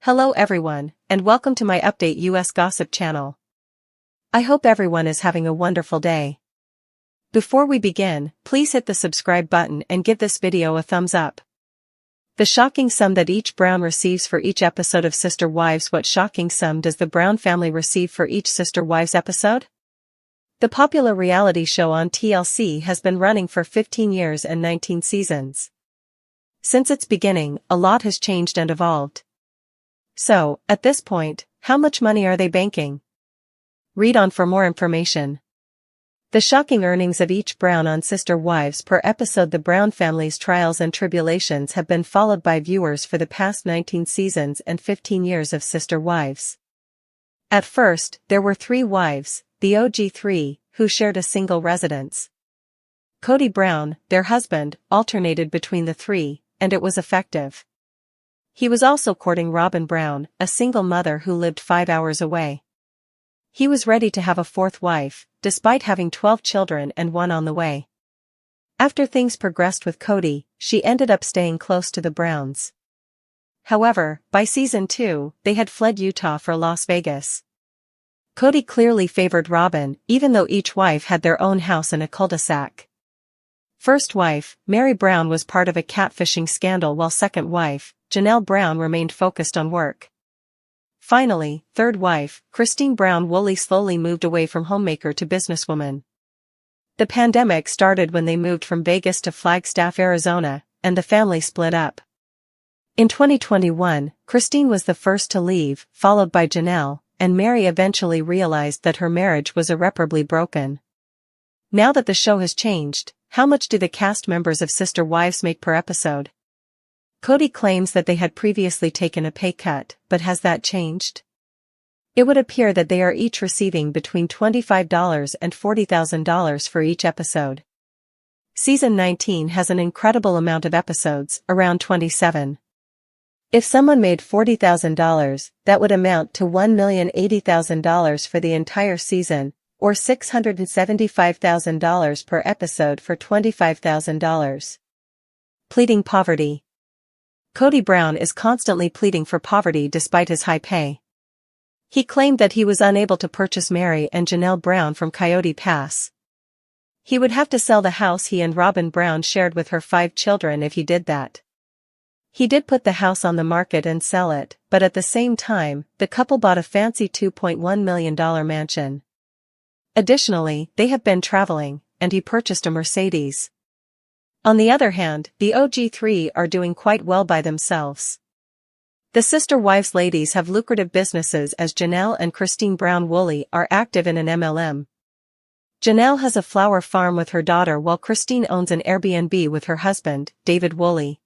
Hello everyone, and welcome to my Update US Gossip channel. I hope everyone is having a wonderful day. Before we begin, please hit the subscribe button and give this video a thumbs up. The shocking sum that each Brown receives for each episode of Sister Wives. What shocking sum does the Brown family receive for each Sister Wives episode? The popular reality show on TLC has been running for 15 years and 19 seasons. Since its beginning, a lot has changed and evolved. So, at this point, how much money are they banking? Read on for more information. The shocking earnings of each Brown on Sister Wives per episode. The Brown family's trials and tribulations have been followed by viewers for the past 19 seasons and 15 years of Sister Wives. At first, there were 3 wives, the OG 3, who shared a single residence. Kody Brown, their husband, alternated between the 3, and it was effective. He was also courting Robyn Brown, a single mother who lived 5 hours away. He was ready to have a 4th wife, despite having 12 children and 1 on the way. After things progressed with Kody, she ended up staying close to the Browns. However, by season 2, they had fled Utah for Las Vegas. Kody clearly favored Robyn, even though each wife had their own house in a cul-de-sac. First wife, Mary Brown, was part of a catfishing scandal, while second wife, Janelle Brown, remained focused on work. Finally, third wife, Christine Brown Woolley, slowly moved away from homemaker to businesswoman. The pandemic started when they moved from Vegas to Flagstaff, Arizona, and the family split up. In 2021, Christine was the first to leave, followed by Janelle, and Mary eventually realized that her marriage was irreparably broken. Now that the show has changed, how much do the cast members of Sister Wives make per episode? Kody claims that they had previously taken a pay cut, but has that changed? It would appear that they are each receiving between $25,000 and $40,000 for each episode. Season 19 has an incredible amount of episodes, around 27. If someone made $40,000, that would amount to $1,080,000 for the entire season, or $675,000 per episode for $25,000. Pleading poverty. Kody Brown is constantly pleading for poverty despite his high pay. He claimed that he was unable to purchase Mary and Janelle Brown from Coyote Pass. He would have to sell the house he and Robyn Brown shared with her 5 children if he did that. He did put the house on the market and sell it, but at the same time, the couple bought a fancy $2.1 million mansion. Additionally, they have been traveling, and he purchased a Mercedes. On the other hand, the OG 3 are doing quite well by themselves. The Sister Wives ladies have lucrative businesses, as Janelle and Christine Brown Woolley are active in an MLM. Janelle has a flower farm with her daughter, while Christine owns an Airbnb with her husband, David Woolley.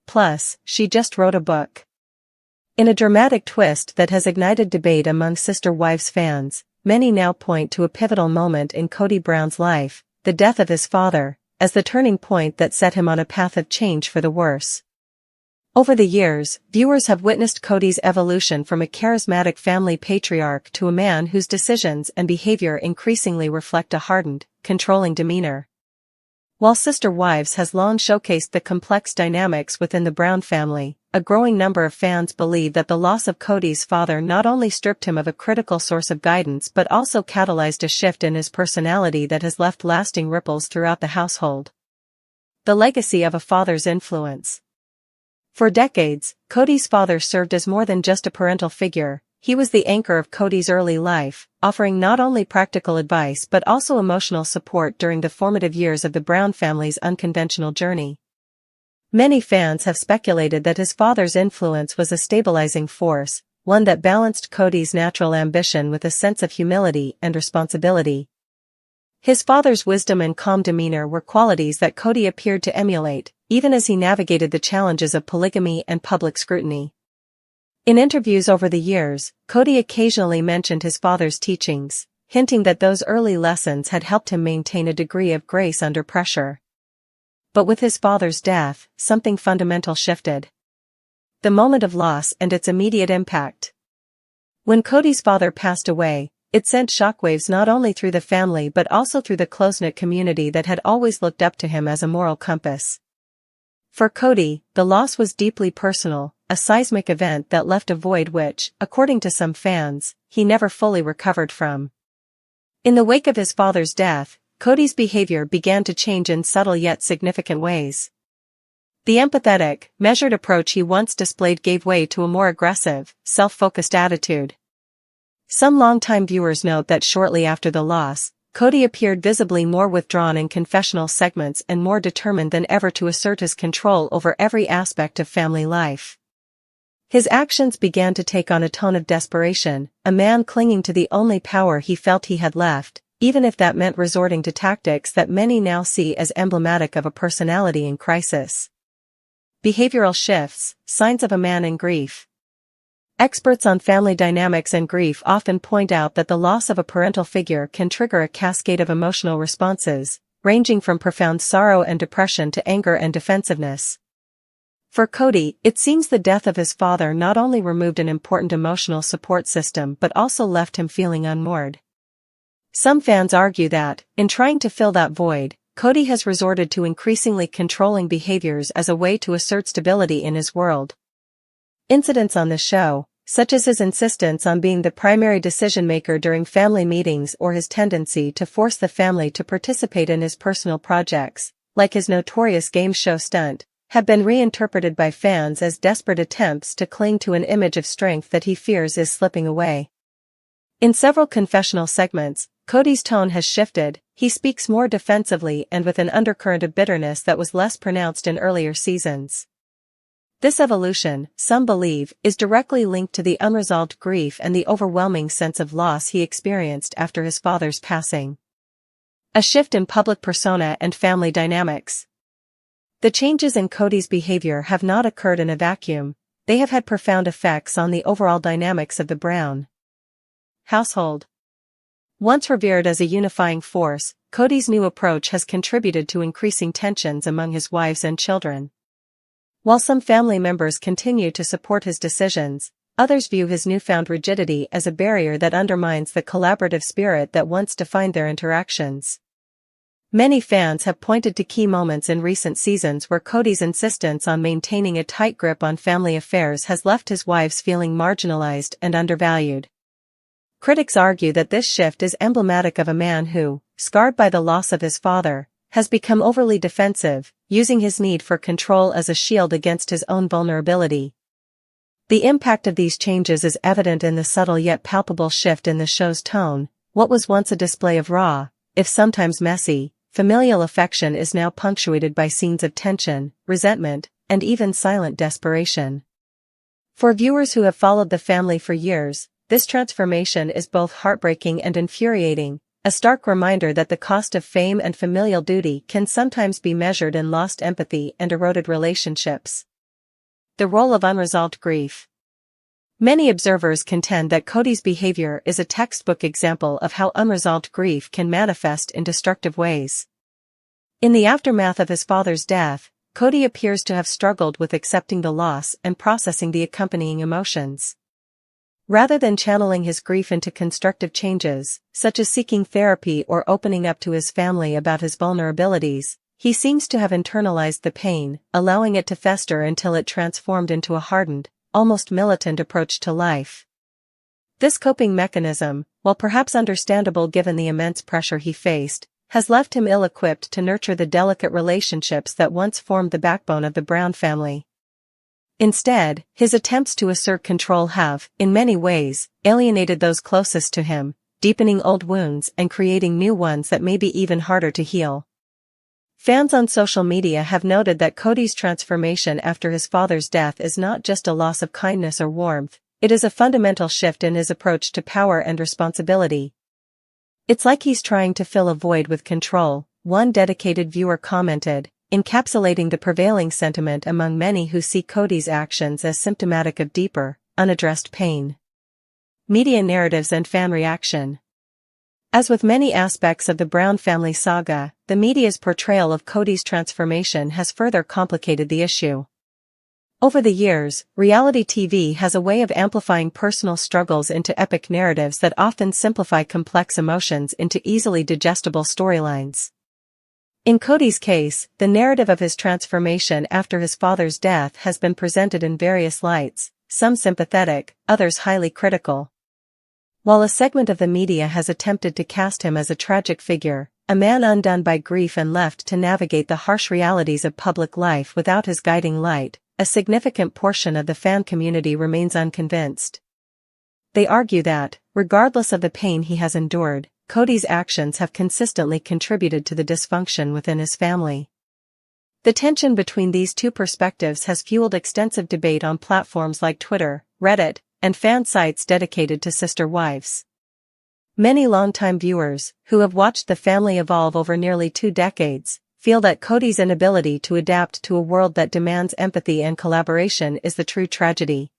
Plus, she just wrote a book. In a dramatic twist that has ignited debate among Sister Wives fans, many now point to a pivotal moment in Kody Brown's life, the death of his father, as the turning point that set him on a path of change for the worse. Over the years, viewers have witnessed Kody's evolution from a charismatic family patriarch to a man whose decisions and behavior increasingly reflect a hardened, controlling demeanor. While Sister Wives has long showcased the complex dynamics within the Brown family, a growing number of fans believe that the loss of Kody's father not only stripped him of a critical source of guidance but also catalyzed a shift in his personality that has left lasting ripples throughout the household. The legacy of a father's influence. For decades, Kody's father served as more than just a parental figure. He was the anchor of Kody's early life, offering not only practical advice but also emotional support during the formative years of the Brown family's unconventional journey. Many fans have speculated that his father's influence was a stabilizing force, one that balanced Kody's natural ambition with a sense of humility and responsibility. His father's wisdom and calm demeanor were qualities that Kody appeared to emulate, even as he navigated the challenges of polygamy and public scrutiny. In interviews over the years, Kody occasionally mentioned his father's teachings, hinting that those early lessons had helped him maintain a degree of grace under pressure. But with his father's death, something fundamental shifted. The moment of loss and its immediate impact. When Kody's father passed away, it sent shockwaves not only through the family but also through the close-knit community that had always looked up to him as a moral compass. For Kody, the loss was deeply personal, a seismic event that left a void which, according to some fans, he never fully recovered from. In the wake of his father's death, Kody's behavior began to change in subtle yet significant ways. The empathetic, measured approach he once displayed gave way to a more aggressive, self-focused attitude. Some longtime viewers note that shortly after the loss, Kody appeared visibly more withdrawn in confessional segments and more determined than ever to assert his control over every aspect of family life. His actions began to take on a tone of desperation, a man clinging to the only power he felt he had left, even if that meant resorting to tactics that many now see as emblematic of a personality in crisis. Behavioral shifts, signs of a man in grief. Experts on family dynamics and grief often point out that the loss of a parental figure can trigger a cascade of emotional responses, ranging from profound sorrow and depression to anger and defensiveness. For Kody, it seems the death of his father not only removed an important emotional support system but also left him feeling unmoored. Some fans argue that, in trying to fill that void, Kody has resorted to increasingly controlling behaviors as a way to assert stability in his world. Incidents on the show, such as his insistence on being the primary decision-maker during family meetings or his tendency to force the family to participate in his personal projects, like his notorious game show stunt, have been reinterpreted by fans as desperate attempts to cling to an image of strength that he fears is slipping away. In several confessional segments, Kody's tone has shifted. He speaks more defensively and with an undercurrent of bitterness that was less pronounced in earlier seasons. This evolution, some believe, is directly linked to the unresolved grief and the overwhelming sense of loss he experienced after his father's passing. A shift in public persona and family dynamics. The changes in Kody's behavior have not occurred in a vacuum. They have had profound effects on the overall dynamics of the Brown household. Once revered as a unifying force, Kody's new approach has contributed to increasing tensions among his wives and children. While some family members continue to support his decisions, others view his newfound rigidity as a barrier that undermines the collaborative spirit that once defined their interactions. Many fans have pointed to key moments in recent seasons where Kody's insistence on maintaining a tight grip on family affairs has left his wives feeling marginalized and undervalued. Critics argue that this shift is emblematic of a man who, scarred by the loss of his father, has become overly defensive, using his need for control as a shield against his own vulnerability. The impact of these changes is evident in the subtle yet palpable shift in the show's tone. What was once a display of raw, if sometimes messy, familial affection is now punctuated by scenes of tension, resentment, and even silent desperation. For viewers who have followed the family for years, this transformation is both heartbreaking and infuriating, a stark reminder that the cost of fame and familial duty can sometimes be measured in lost empathy and eroded relationships. The role of unresolved grief. Many observers contend that Kody's behavior is a textbook example of how unresolved grief can manifest in destructive ways. In the aftermath of his father's death, Kody appears to have struggled with accepting the loss and processing the accompanying emotions. Rather than channeling his grief into constructive changes, such as seeking therapy or opening up to his family about his vulnerabilities, he seems to have internalized the pain, allowing it to fester until it transformed into a hardened, almost militant approach to life. This coping mechanism, while perhaps understandable given the immense pressure he faced, has left him ill-equipped to nurture the delicate relationships that once formed the backbone of the Brown family. Instead, his attempts to assert control have, in many ways, alienated those closest to him, deepening old wounds and creating new ones that may be even harder to heal. Fans on social media have noted that Kody's transformation after his father's death is not just a loss of kindness or warmth, it is a fundamental shift in his approach to power and responsibility. It's like he's trying to fill a void with control, one dedicated viewer commented, encapsulating the prevailing sentiment among many who see Kody's actions as symptomatic of deeper, unaddressed pain. Media narratives and fan reaction. As with many aspects of the Brown family saga, the media's portrayal of Kody's transformation has further complicated the issue. Over the years, reality TV has a way of amplifying personal struggles into epic narratives that often simplify complex emotions into easily digestible storylines. In Kody's case, the narrative of his transformation after his father's death has been presented in various lights, some sympathetic, others highly critical. While a segment of the media has attempted to cast him as a tragic figure, a man undone by grief and left to navigate the harsh realities of public life without his guiding light, a significant portion of the fan community remains unconvinced. They argue that, regardless of the pain he has endured, Kody's actions have consistently contributed to the dysfunction within his family. The tension between these two perspectives has fueled extensive debate on platforms like Twitter, Reddit, and fan sites dedicated to sister wives. Many longtime viewers, who have watched the family evolve over nearly 2 decades, feel that Kody's inability to adapt to a world that demands empathy and collaboration is the true tragedy.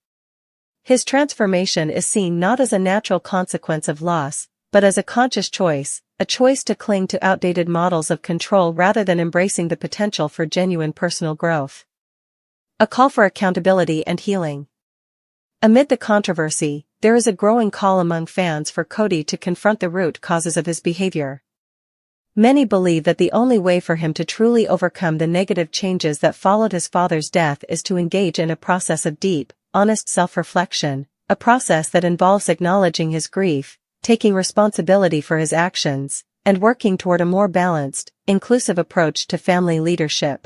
His transformation is seen not as a natural consequence of loss, but as a conscious choice, a choice to cling to outdated models of control rather than embracing the potential for genuine personal growth. A call for accountability and healing. Amid the controversy, there is a growing call among fans for Kody to confront the root causes of his behavior. Many believe that the only way for him to truly overcome the negative changes that followed his father's death is to engage in a process of deep, honest self-reflection, a process that involves acknowledging his grief, taking responsibility for his actions, and working toward a more balanced, inclusive approach to family leadership.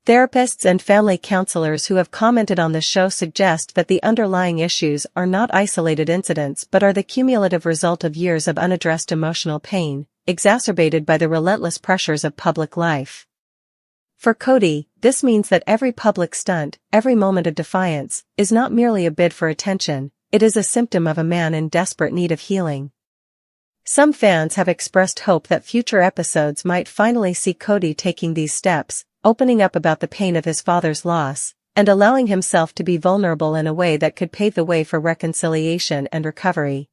Therapists and family counselors who have commented on the show suggest that the underlying issues are not isolated incidents but are the cumulative result of years of unaddressed emotional pain, exacerbated by the relentless pressures of public life. For Kody, this means that every public stunt, every moment of defiance, is not merely a bid for attention, it is a symptom of a man in desperate need of healing. Some fans have expressed hope that future episodes might finally see Kody taking these steps, opening up about the pain of his father's loss, and allowing himself to be vulnerable in a way that could pave the way for reconciliation and recovery.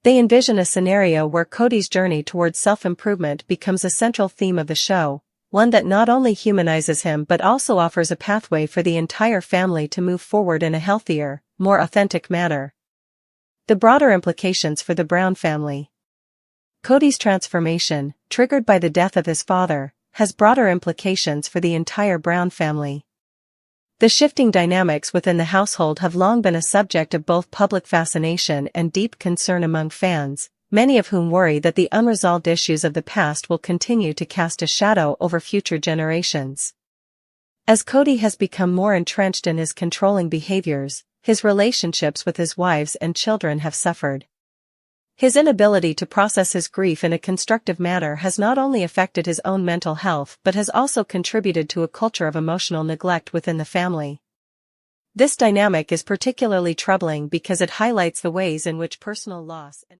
They envision a scenario where Kody's journey towards self-improvement becomes a central theme of the show, one that not only humanizes him but also offers a pathway for the entire family to move forward in a healthier, more authentic manner. The broader implications for the Brown family. Kody's transformation, triggered by the death of his father, has broader implications for the entire Brown family. The shifting dynamics within the household have long been a subject of both public fascination and deep concern among fans, many of whom worry that the unresolved issues of the past will continue to cast a shadow over future generations. As Kody has become more entrenched in his controlling behaviors, his relationships with his wives and children have suffered. His inability to process his grief in a constructive manner has not only affected his own mental health but has also contributed to a culture of emotional neglect within the family. This dynamic is particularly troubling because it highlights the ways in which personal loss and